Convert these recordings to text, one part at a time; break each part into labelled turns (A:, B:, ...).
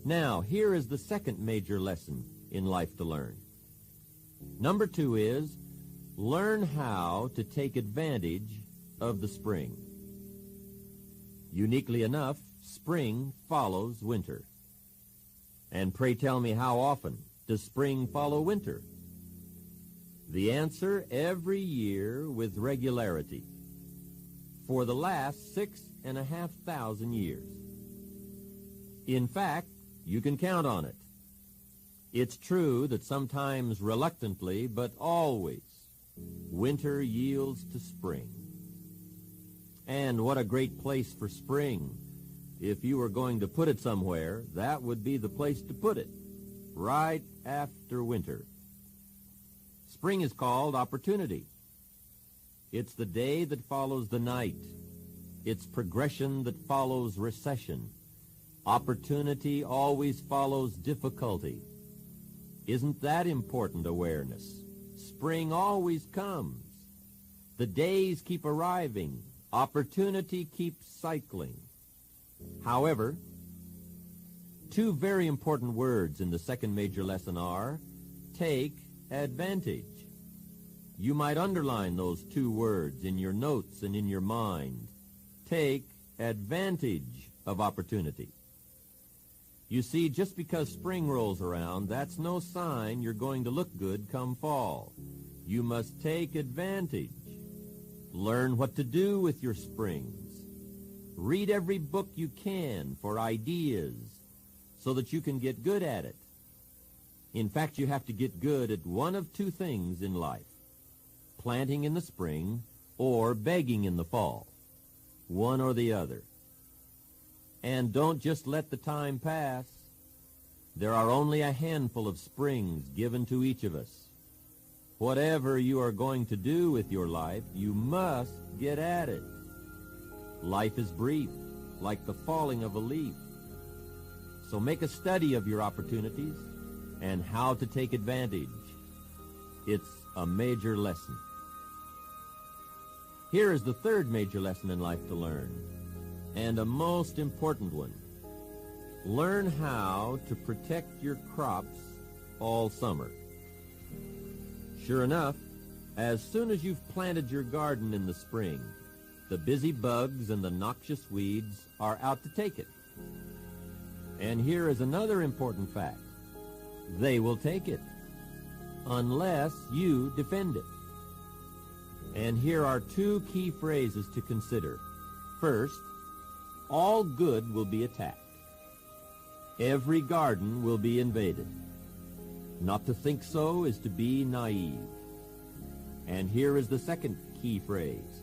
A: Now, here is the second major lesson in life to learn. Number 2 is, learn how to take advantage of the spring. Uniquely enough, spring follows winter. And pray tell me, how often does spring follow winter? The answer, every year with regularity, for the last 6,500 years. In fact, you can count on it. It's true that sometimes reluctantly, but always, winter yields to spring. And what a great place for spring. If you were going to put it somewhere, that would be the place to put it, right after winter. Spring is called opportunity. It's the day that follows the night. It's progression that follows recession. Opportunity always follows difficulty. Isn't that important awareness? Spring always comes. The days keep arriving. Opportunity keeps cycling. However, 2 very important words in the second major lesson are, take advantage. You might underline those 2 words in your notes and in your mind. Take advantage of opportunity. You see, just because spring rolls around, that's no sign you're going to look good come fall. You must take advantage. Learn what to do with your springs. Read every book you can for ideas so that you can get good at it. In fact, you have to get good at one of 2 things in life: planting in the spring or begging in the fall. One or the other. And don't just let the time pass. There are only a handful of springs given to each of us. Whatever you are going to do with your life, you must get at it. Life is brief, like the falling of a leaf. So make a study of your opportunities and how to take advantage. It's a major lesson. Here is the third major lesson in life to learn, and a most important one. Learn how to protect your crops all summer. Sure enough, as soon as you've planted your garden in the spring, the busy bugs and the noxious weeds are out to take it. And here is another important fact. They will take it, unless you defend it. And here are 2 key phrases to consider. First, all good will be attacked. Every garden will be invaded. Not to think so is to be naive. And here is the second key phrase.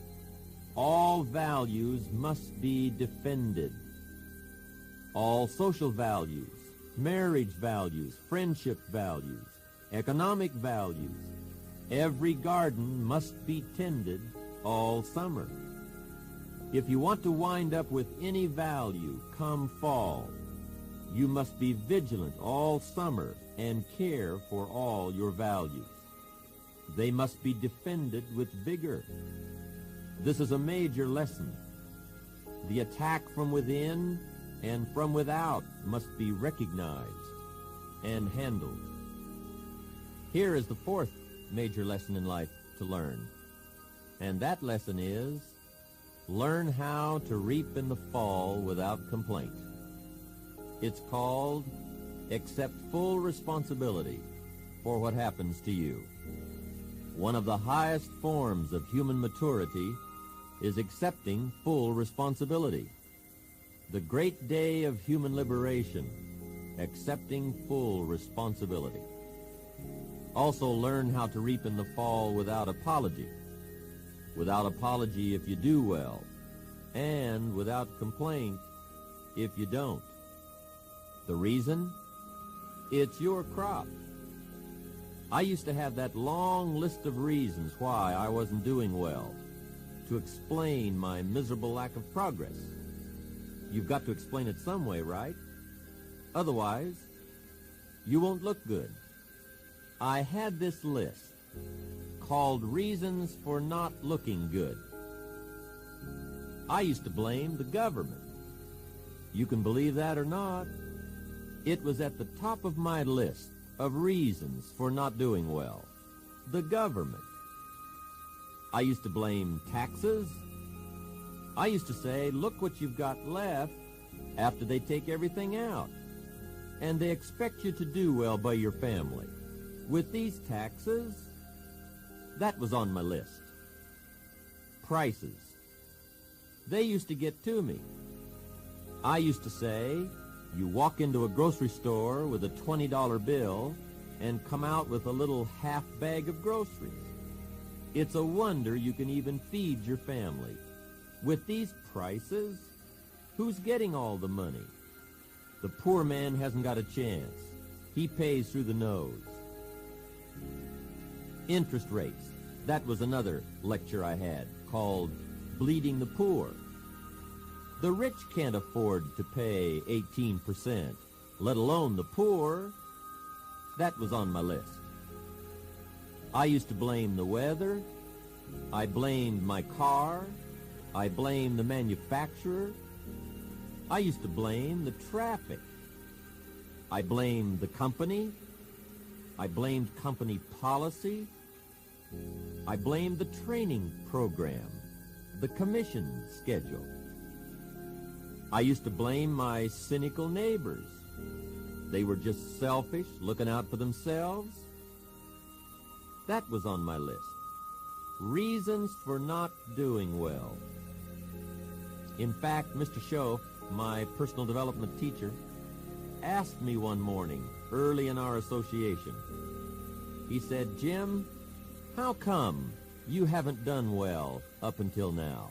A: All values must be defended. All social values, marriage values, friendship values, economic values, every garden must be tended all summer. If you want to wind up with any value come fall, you must be vigilant all summer and care for all your values. They must be defended with vigor. This is a major lesson. The attack from within and from without must be recognized and handled. Here is the fourth major lesson in life to learn, and that lesson is, learn how to reap in the fall without complaint. It's called accept full responsibility for what happens to you. One of the highest forms of human maturity is accepting full responsibility. The great day of human liberation, accepting full responsibility. Also learn how to reap in the fall without apology. Without apology if you do well, and without complaint if you don't. The reason? It's your crop. I used to have that long list of reasons why I wasn't doing well, to explain my miserable lack of progress. You've got to explain it some way, right? Otherwise, you won't look good. I had this list called Reasons for Not Looking Good. I used to blame the government. You can believe that or not, It was at the top of my list of reasons for not doing well. The government. I used to blame taxes. I used to say, look what you've got left after they take everything out. And they expect you to do well by your family. With these taxes, that was on my list. Prices. They used to get to me. I used to say, you walk into a grocery store with a $20 bill and come out with a little half bag of groceries. It's a wonder you can even feed your family. With these prices, who's getting all the money? The poor man hasn't got a chance. He pays through the nose. Interest rates. That was another lecture I had called Bleeding the Poor. The rich can't afford to pay 18%, let alone the poor. That was on my list. I used to blame the weather. I blamed my car. I blamed the manufacturer. I used to blame the traffic. I blamed the company. I blamed company policy. I blamed the training program, the commission schedule. I used to blame my cynical neighbors. They were just selfish, looking out for themselves. That was on my list. Reasons for not doing well. In fact, Mr. Schoaf, my personal development teacher, asked me one morning, early in our association. He said, Jim, how come you haven't done well up until now?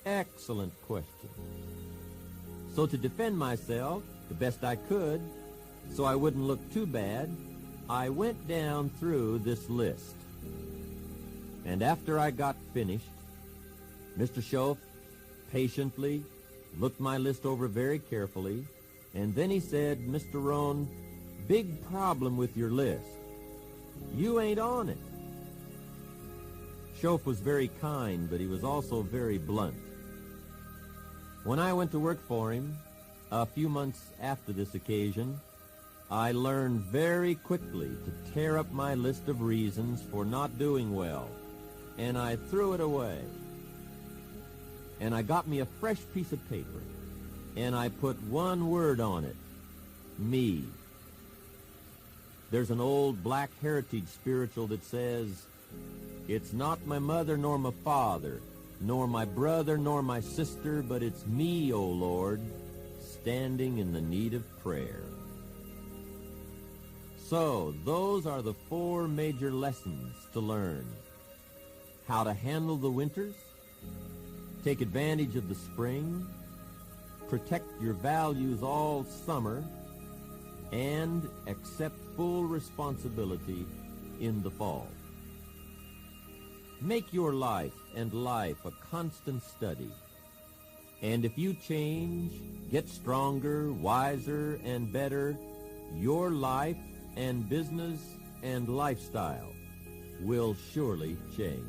A: Excellent question. So to defend myself the best I could, so I wouldn't look too bad, I went down through this list. And after I got finished, Mr. Schoaf patiently looked my list over very carefully, and then he said, Mr. Rohn, big problem with your list. You ain't on it. Schoaf was very kind, but he was also very blunt. When I went to work for him, a few months after this occasion, I learned very quickly to tear up my list of reasons for not doing well, and I threw it away. And I got me a fresh piece of paper, and I put one word on it, me. There's an old black heritage spiritual that says, it's not my mother nor my father, nor my brother nor my sister, but it's me, O Lord, standing in the need of prayer. So, those are the 4 major lessons to learn. How to handle the winters, take advantage of the spring, protect your values all summer, and accept full responsibility in the fall. Make your life and life a constant study. And if you change, get stronger, wiser, and better, your life and business and lifestyle will surely change.